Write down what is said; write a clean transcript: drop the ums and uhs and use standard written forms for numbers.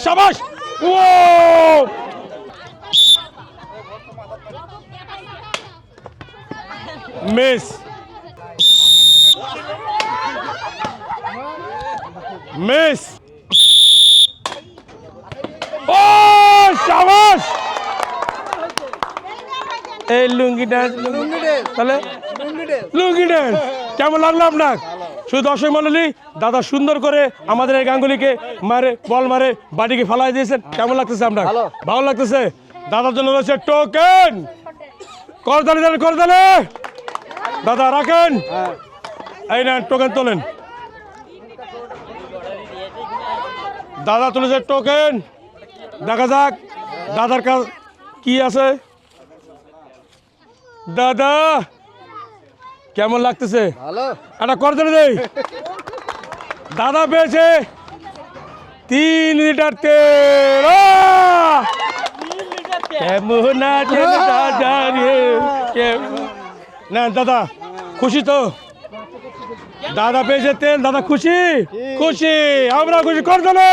শাবাশ ও miss miss ও শাবাশ এই লুঙ্গি dance তাহলে লুঙ্গি dance কেমন লাগলো আপনার? শুধু দর্শক মণ্ডলী দাদা সুন্দর করে আমাদের এই গাঙ্গুলিকে মারে বল মারে বাড়িকে ফেলাই দিয়েছেন। কেমন লাগতেছে আপনার? ভালো লাগতেছে। দাদার জন্য রয়েছে টোকেন। করতালি দেন, করতালি দাদা রাখেন। এই নেন টোকেন তোলেন। দাদা তুলেছে টোকেন। দেখা যাক দাদার কাজ কি আছে। দাদা কেমন লাগতেছে? একটা করতালি দেই। দাদা পেয়েছে 3 লিটার তেল। কেমন আছেন দাদা রে? না দাদা খুশি তো? দাদা পেয়েছে তেল, দাদা খুশি? খুশি, আমরা খুশি। করতালি।